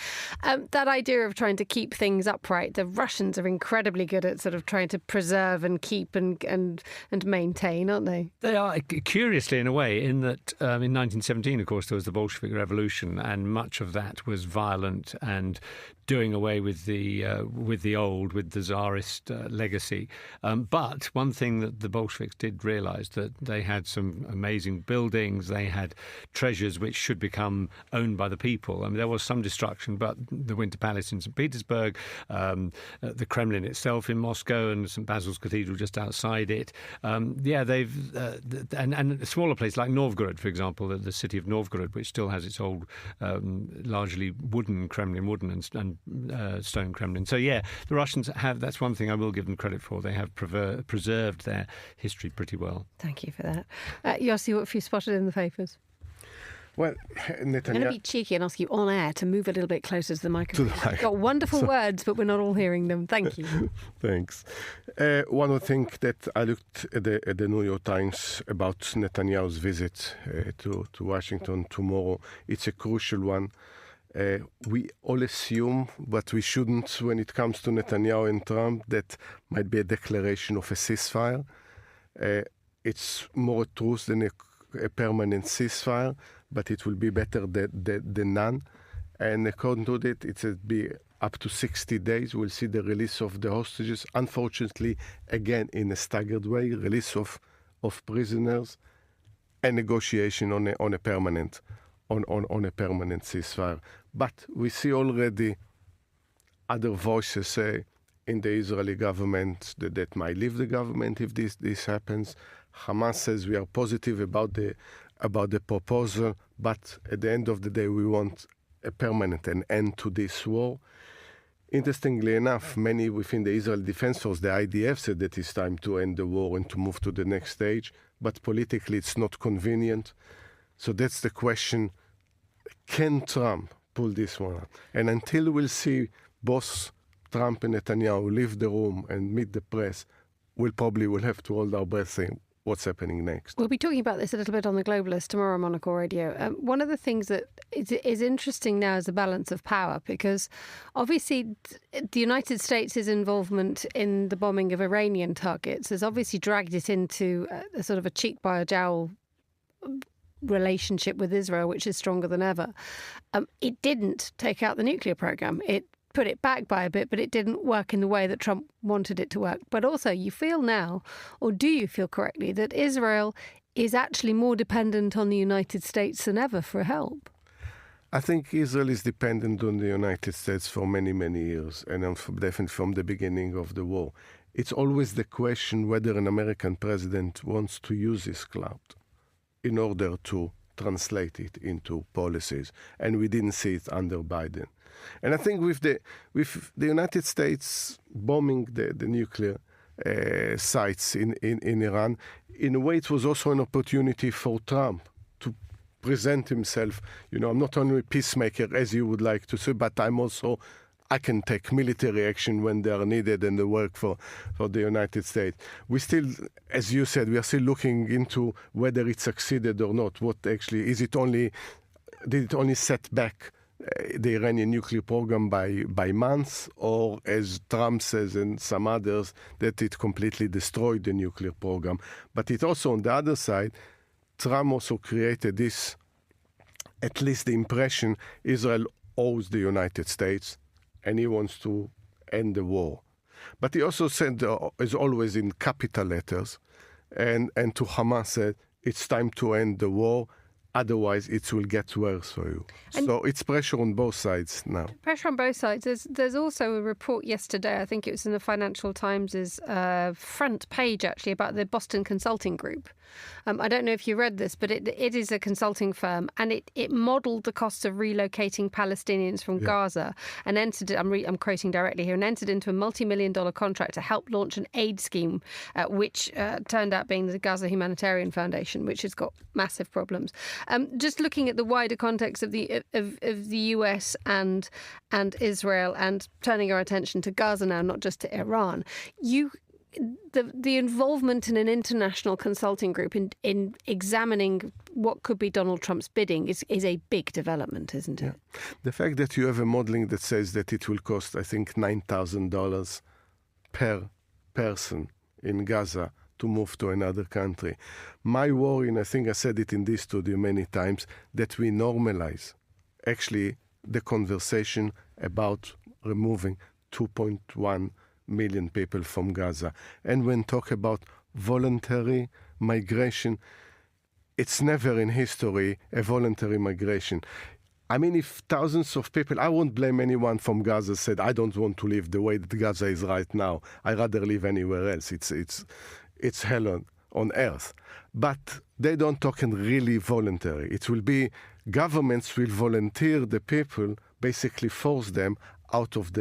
That idea of trying to keep things upright, the Russians are incredibly good at sort of trying to preserve and keep and maintain, aren't they? They are, curiously in a way, in that in 1917, of course, there was the Bolshevik Revolution, and much of that was violent and doing away with the Tsarist legacy. But one thing that the Bolsheviks did realise, that they had some amazing buildings, they had treasures which should become owned by the people. people. I mean, there was some destruction, but the Winter Palace in St. Petersburg, the Kremlin itself in Moscow, and St. Basil's Cathedral just outside it. They've and smaller places like Novgorod, for example, the city of Novgorod, which still has its old, largely wooden Kremlin, wooden and stone Kremlin. So the Russians have. That's one thing I will give them credit for. They have preserved their history pretty well. Thank you for that. Yossi, what have you spotted in the papers? Well, I'm going to be cheeky and ask you on air to move a little bit closer to the microphone. You've got wonderful words, but we're not all hearing them. Thank you. Thanks. One of the things that I looked at the New York Times about Netanyahu's visit to Washington tomorrow. It's a crucial one. We all assume, but we shouldn't when it comes to Netanyahu and Trump, that might be a declaration of a ceasefire. It's more truth than a permanent ceasefire, but it will be better than none. And according to that, it will be up to 60 days. We'll see the release of the hostages. Unfortunately, again, in a staggered way, release of prisoners and negotiation on a permanent ceasefire. But we see already other voices in the Israeli government that might leave the government if this happens. Hamas says we are positive about the proposal, but at the end of the day, we want a permanent end to this war. Interestingly enough, many within the Israel Defense Force, the IDF, said that it's time to end the war and to move to the next stage, but politically it's not convenient. So that's the question, can Trump pull this one out? And until we'll see both Trump and Netanyahu leave the room and meet the press, we'll have to hold our breath saying, what's happening next? We'll be talking about this a little bit on The Globalist tomorrow on Monocle Radio. One of the things that is interesting now is the balance of power, because obviously the United States' involvement in the bombing of Iranian targets has obviously dragged it into a sort of a cheek by a jowl relationship with Israel, which is stronger than ever. It didn't take out the nuclear program. It put it back by a bit, but it didn't work in the way that Trump wanted it to work. But also, you feel now, or do you feel correctly, that Israel is actually more dependent on the United States than ever for help? I think Israel is dependent on the United States for many, many years, and definitely from the beginning of the war. It's always the question whether an American president wants to use his clout in order to translate it into policies. And we didn't see it under Biden. And I think with the United States bombing the nuclear sites in Iran, in a way it was also an opportunity for Trump to present himself. I'm not only a peacemaker, as you would like to say, but I can take military action when they are needed and the work for the United States. We still, as you said, we are still looking into whether it succeeded or not. What actually, did it only set back the Iranian nuclear program by months, or as Trump says and some others, that it completely destroyed the nuclear program? But it also, on the other side, Trump also created this, at least the impression, Israel owes the United States and he wants to end the war. But he also said, as always in capital letters, and to Hamas said, it's time to end the war, otherwise it will get worse for you. And so it's pressure on both sides now. Pressure on both sides. There's also a report yesterday, I think it was in the Financial Times' front page actually, about the Boston Consulting Group. I don't know if you read this, but it is a consulting firm, and it modelled the costs of relocating Palestinians from Gaza and entered, I'm quoting directly here, and entered into a multi-million-dollar contract to help launch an aid scheme, which turned out being the Gaza Humanitarian Foundation, which has got massive problems. Just looking at the wider context of the US and Israel, and turning our attention to Gaza now, not just to Iran, the involvement in an international consulting group in examining what could be Donald Trump's bidding is a big development, isn't it? Yeah. The fact that you have a modelling that says that it will cost, I think, $9,000 per person in Gaza to move to another country. My worry, and I think I said it in this studio many times, that we normalize actually the conversation about removing 2.1 million people from Gaza. And when talk about voluntary migration, it's never in history a voluntary migration. I mean, if thousands of people, I won't blame anyone from Gaza, said, I don't want to live the way that Gaza is right now. I'd rather live anywhere else. It's hell on earth. But they don't talk in really voluntary. It will be governments will volunteer the people, basically force them out of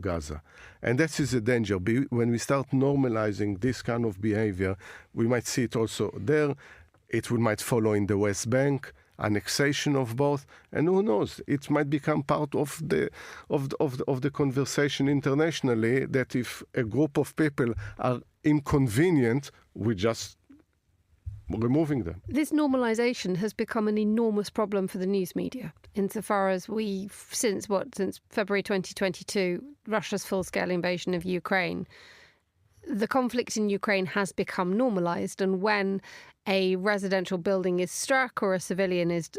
Gaza. And that is a danger. When we start normalizing this kind of behavior, we might see it also there. Might follow in the West Bank, annexation of both, and who knows? It might become part of the conversation internationally. That if a group of people are inconvenient, we just removing them. This normalisation has become an enormous problem for the news media, insofar as since February 2022, Russia's full-scale invasion of Ukraine, the conflict in Ukraine has become normalised, and when a residential building is struck or a civilian is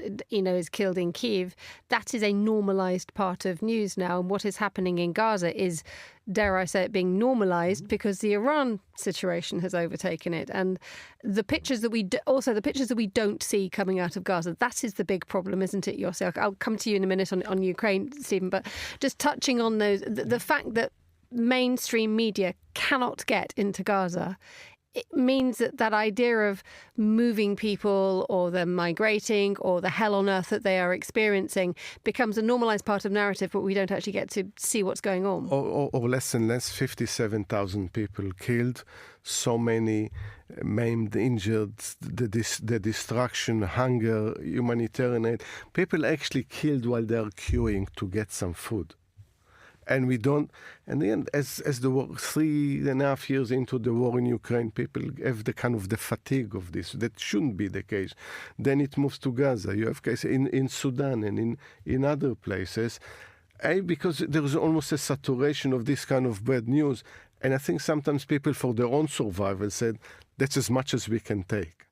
killed in Kyiv, that is a normalised part of news now. And what is happening in Gaza is, dare I say it, being normalised because the Iran situation has overtaken it. And the pictures that we don't see coming out of Gaza, that is the big problem, isn't it, Yossi? I'll come to you in a minute on Ukraine, Stephen, but just touching on those, the fact that mainstream media cannot get into Gaza, it means that idea of moving people or them migrating or the hell on earth that they are experiencing becomes a normalised part of narrative, but we don't actually get to see what's going on. Or less and less, 57,000 people killed, so many maimed, injured, the destruction, hunger, humanitarian aid. People actually killed while they are queuing to get some food. And we don't, and then as the war, 3.5 years into the war in Ukraine, people have the kind of the fatigue of this. That shouldn't be the case. Then it moves to Gaza. You have cases in Sudan and in other places. Because there is almost a saturation of this kind of bad news. And I think sometimes people, for their own survival, said, that's as much as we can take.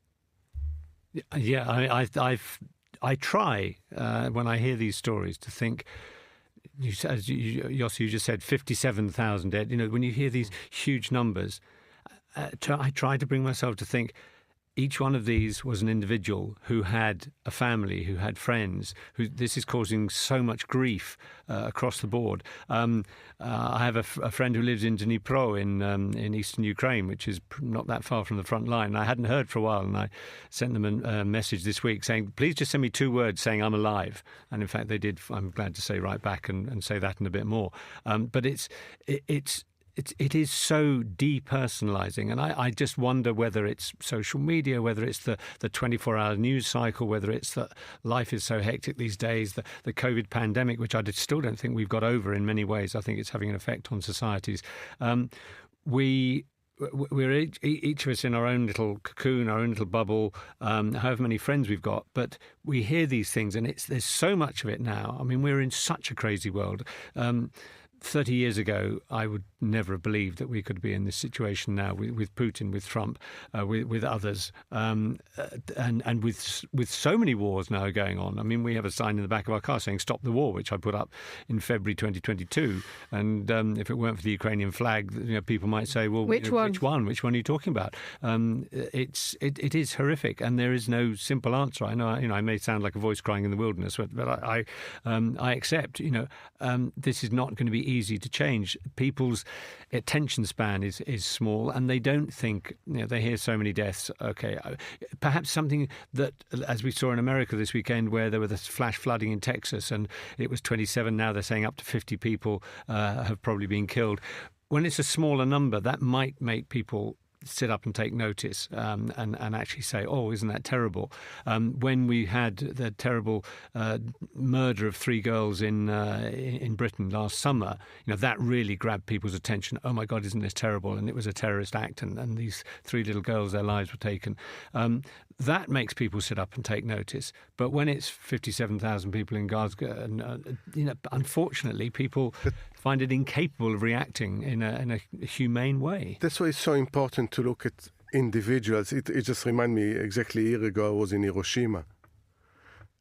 Yeah, I try, when I hear these stories, to think, Yossi, you just said 57,000 dead. When you hear these huge numbers, I try to bring myself to think each one of these was an individual who had a family, who had friends. This is causing so much grief across the board. I have a friend who lives in Dnipro in eastern Ukraine, which is not that far from the front line. I hadn't heard for a while, and I sent them a message this week saying, please just send me 2 words saying I'm alive. And in fact, they did, I'm glad to say, right back and say that and a bit more. But it is so depersonalizing, and I just wonder whether it's social media, whether it's the 24-hour news cycle, whether it's that life is so hectic these days, the COVID pandemic, which I still don't think we've got over in many ways. I think it's having an effect on societies. We're each of us in our own little cocoon, our own little bubble, however many friends we've got, but we hear these things, and there's so much of it now. I mean, we're in such a crazy world. 30 years ago, I would never have believed that we could be in this situation now with Putin, with Trump, with others, and with so many wars now going on. I mean, we have a sign in the back of our car saying "Stop the War," which I put up in February 2022. And if it weren't for the Ukrainian flag, people might say, "Well, which one? Which one are you talking about?" It is horrific, and there is no simple answer. I know, I may sound like a voice crying in the wilderness, but I accept. This is not going to be easy to change. People's attention span is small, and they don't think, they hear so many deaths. Okay, perhaps something that, as we saw in America this weekend, where there was this flash flooding in Texas, and it was 27. Now they're saying up to 50 people have probably been killed. When it's a smaller number, that might make people sit up and take notice and actually say, oh, isn't that terrible? When we had the terrible murder of 3 girls in Britain last summer, that really grabbed people's attention. Oh, my God, isn't this terrible? And it was a terrorist act, and these 3 little girls, their lives were taken. That makes people sit up and take notice. But when it's 57,000 people in Gaza, unfortunately, people find it incapable of reacting in a humane way. That's why it's so important to look at individuals. It just reminded me, exactly a year ago, I was in Hiroshima.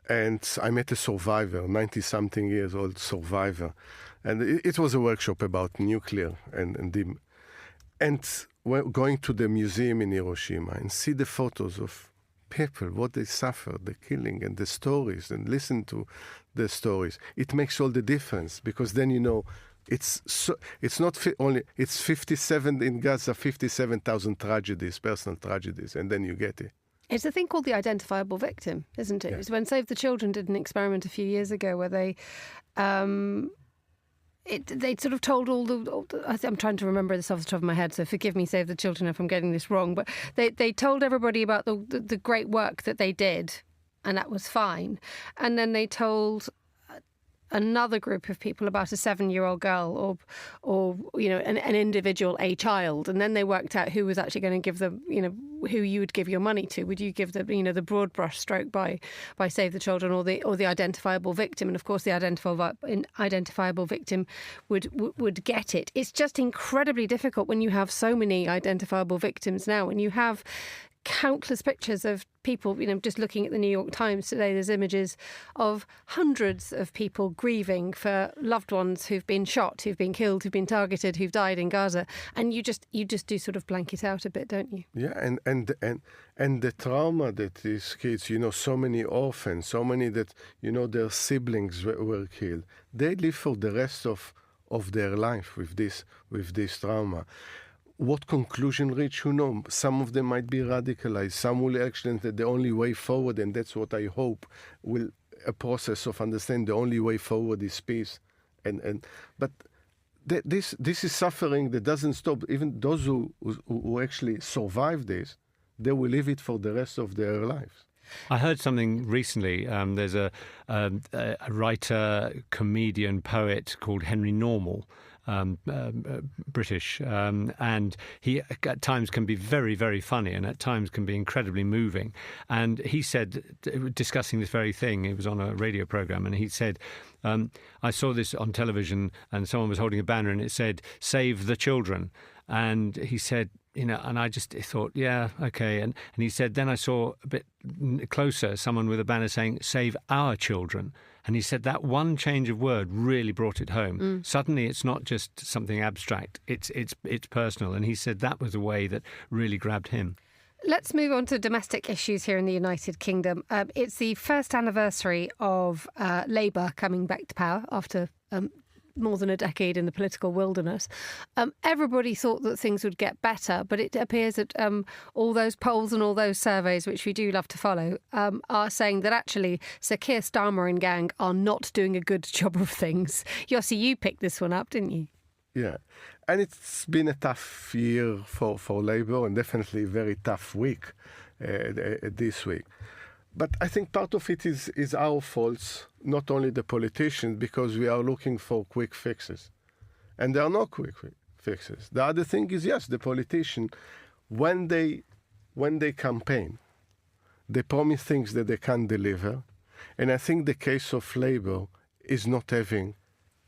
And I met a survivor, 90-something years old survivor. And it was a workshop about nuclear and going to the museum in Hiroshima and see the photos of people, what they suffer, the killing and the stories, and listen to the stories. It makes all the difference, because then it's not only, it's 57 in Gaza, 57,000 tragedies, personal tragedies, and then you get it. It's a thing called the identifiable victim, isn't it? Yeah. It's when Save the Children did an experiment a few years ago where they sort of told I'm trying to remember this off the top of my head, so forgive me, Save the Children, if I'm getting this wrong, but they told everybody about the great work that they did, and that was fine. And then they told another group of people about a 7-year-old girl or an individual, a child, and then they worked out who was actually going to give them, who you would give your money to. Would you give the broad brush stroke by Save the Children or the identifiable victim? And of course the identifiable victim would get it. It's just incredibly difficult when you have so many identifiable victims now, and you have countless pictures of people, just looking at the New York Times today, there's images of hundreds of people grieving for loved ones who've been shot, who've been killed, who've been targeted, who've died in Gaza. And you just do sort of blank it out a bit, don't you? Yeah, and the trauma that these kids, so many orphans, so many that, their siblings were killed. They live for the rest of their life with this trauma. What conclusion reach? Some of them might be radicalized. Some will actually that the only way forward, and that's what I hope, will a process of understanding the only way forward is peace. But this is suffering that doesn't stop. Even those who actually survive this, they will live it for the rest of their lives. I heard something recently. There's a writer, comedian, poet called Henry Normal, British, and he at times can be very, very funny and at times can be incredibly moving. And he said, discussing this very thing, it was on a radio program, and he said, I saw this on television and someone was holding a banner and it said, "Save the children." And he said, and I just thought, yeah, okay. And he said, then I saw a bit closer someone with a banner saying, "Save our children." And he said that one change of word really brought it home. Suddenly it's not just something abstract, it's personal. And he said that was a way that really grabbed him. Let's move on to domestic issues here in the United Kingdom. It's the first anniversary of Labour coming back to power after more than a decade in the political wilderness. Everybody thought that things would get better, but it appears that all those polls and all those surveys, which we do love to follow, are saying that actually Sir Keir Starmer and gang are not doing a good job of things. Yossi, you picked this one up, didn't you? Yeah, and it's been a tough year for Labour, and definitely a very tough week this week. But I think part of it is our faults, not only the politicians, because we are looking for quick fixes. And there are no quick fixes. The other thing is, yes, the politician, when they campaign, they promise things that they can't deliver. And I think the case of Labour is not having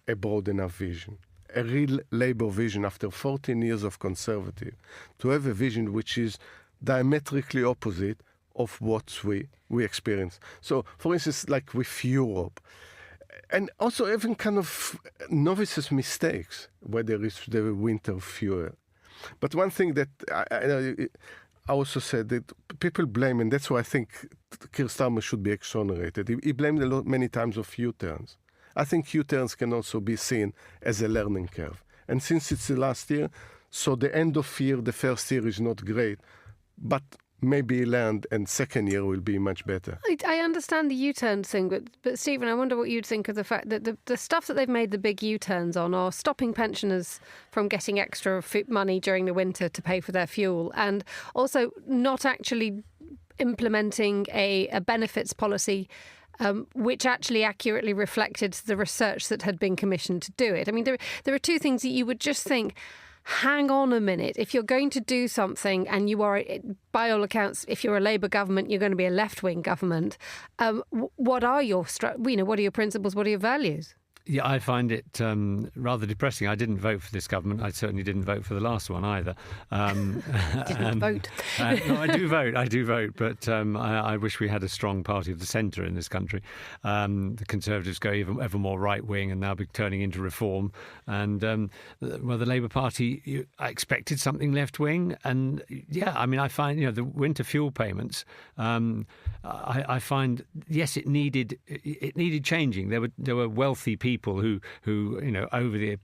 a broad enough vision. A real Labour vision after 14 years of Conservative, to have a vision which is diametrically opposite of what we experience. So, for instance, like with Europe, and also even kind of novices' mistakes, whether it's the winter fuel. But one thing that I also said that people blame, and that's why I think Keir Starmer should be exonerated. He blamed many times of U-turns. I think U-turns can also be seen as a learning curve. And since it's the last year, so the end of year, the first year is not great, but maybe he learned, and second year will be much better. I understand the U-turn thing, but Stephen, I wonder what you'd think of the fact that the stuff that they've made the big U-turns on are stopping pensioners from getting extra money during the winter to pay for their fuel, and also not actually implementing a benefits policy which actually accurately reflected the research that had been commissioned to do it. I mean, there are two things that you would just think, hang on a minute. If you're going to do something and you are, by all accounts, if you're a Labour government, you're going to be a left-wing government, what are your principles? What are your values? Yeah, I find it rather depressing. I didn't vote for this government. I certainly didn't vote for the last one either. Didn't vote. No, I do vote. But I wish we had a strong party of the centre in this country. The Conservatives go ever more right-wing and now be turning into Reform. And, the Labour Party, I expected something left-wing. And, yeah, I mean, I find, the winter fuel payments, I find, yes, it needed changing. There were wealthy people who over the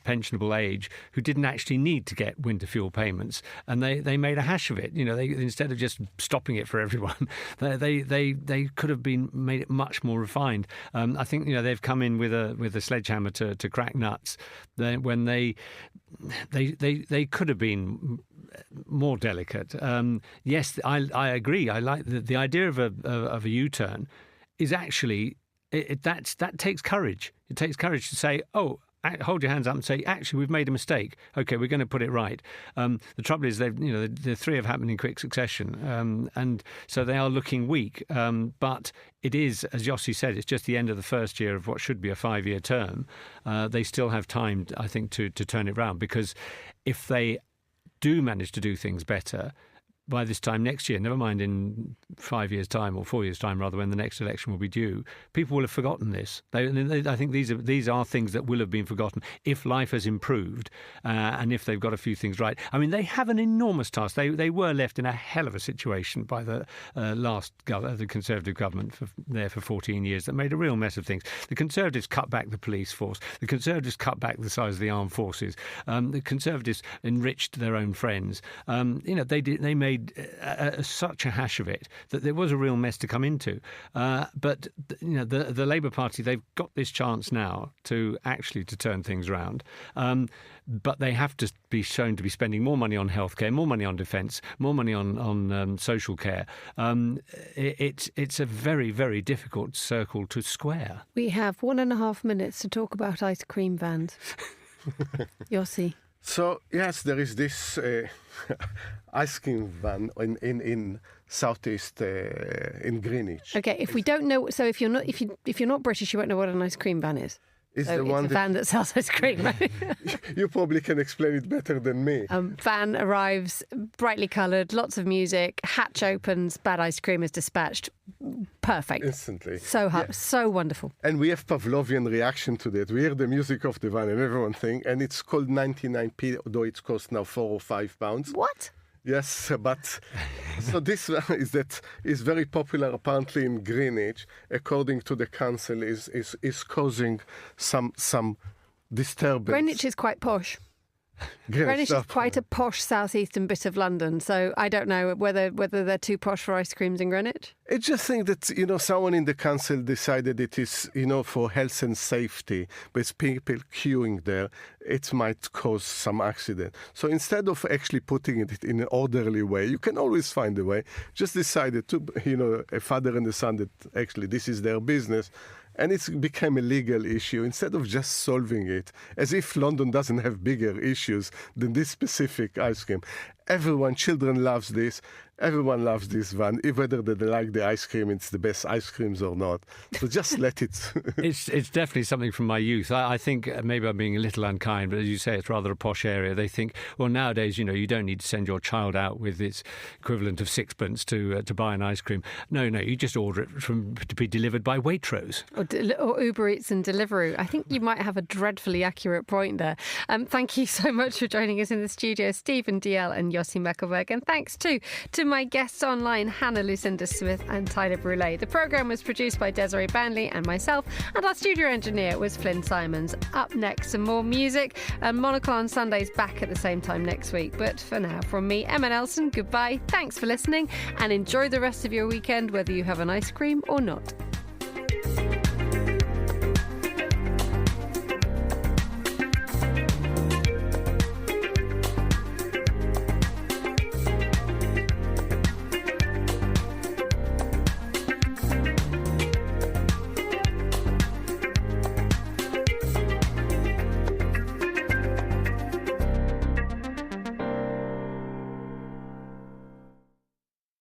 pensionable age who didn't actually need to get winter fuel payments, and they made a hash of it. They, instead of just stopping it for everyone, they could have made it much more refined. I think they've come in with a sledgehammer to crack nuts when they could have been more delicate. Yes, I agree. I like the idea of a U-turn is actually that takes courage. It takes courage to say, oh, hold your hands up and say, actually, we've made a mistake. OK, we're going to put it right. The trouble is, the three have happened in quick succession. And so they are looking weak. But it is, as Yossi said, it's just the end of the first year of what should be a 5-year term. They still have time, I think, to turn it round, because if they do manage to do things better by this time next year, never mind in 5 years' time or 4 years' time, rather, when the next election will be due, people will have forgotten this. I think these are things that will have been forgotten if life has improved and if they've got a few things right. I mean, they have an enormous task. They were left in a hell of a situation by the the Conservative government for 14 years that made a real mess of things. The Conservatives cut back the police force. The Conservatives cut back the size of the armed forces. The Conservatives enriched their own friends. They made such a hash of it that there was a real mess to come into. But the Labour Party, they've got this chance now to turn things around. But they have to be shown to be spending more money on healthcare, more money on defence, more money on social care. It's a very, very difficult circle to square. We have 1.5 minutes to talk about ice cream vans. Yossi. So, yes, there is this ice cream van in southeast in Greenwich. Okay, if we don't know, so if you're not British, you won't know what an ice cream van is. It's so the one it's a van that sells ice cream, right? You probably can explain it better than me. Van arrives, brightly coloured, lots of music, hatch opens, bad ice cream is dispatched. Perfect. Instantly. So so wonderful. And we have Pavlovian reaction to that. We hear the music of the van and everyone think, and it's called 99p, although it's cost now £4 or £5. What? Yes, but so this is very popular apparently in Greenwich. According to the council, is causing some disturbance. Greenwich is quite posh. Greenwich is quite a posh southeastern bit of London, so I don't know whether they're too posh for ice creams in Greenwich. I just think that someone in the council decided it is for health and safety, but it's people queuing there, it might cause some accident. So instead of actually putting it in an orderly way, you can always find a way. Just decided to a father and a son that actually this is their business. And it's become a legal issue instead of just solving it, as if London doesn't have bigger issues than this specific ice cream. Children loves this. Everyone loves this van, whether they like the ice cream, it's the best ice creams or not. So just let it. It's definitely something from my youth. I think maybe I'm being a little unkind, but as you say, it's rather a posh area. They think, well, nowadays, you don't need to send your child out with its equivalent of sixpence to buy an ice cream. No, you just order it to be delivered by Waitrose. Or Uber Eats and Deliveroo. I think you might have a dreadfully accurate point there. Thank you so much for joining us in the studio, Stephen Dalziel and Yossi Mekelberg. And thanks too to my guests online, Hannah, Lucinda Smith and Tyler Brûlé. The programme was produced by Desiree Banley and myself, and our studio engineer was Flynn Simons. Up next, some more music, and Monocle on Sunday's back at the same time next week. But for now, from me, Emma Nelson, goodbye, thanks for listening, and enjoy the rest of your weekend, whether you have an ice cream or not.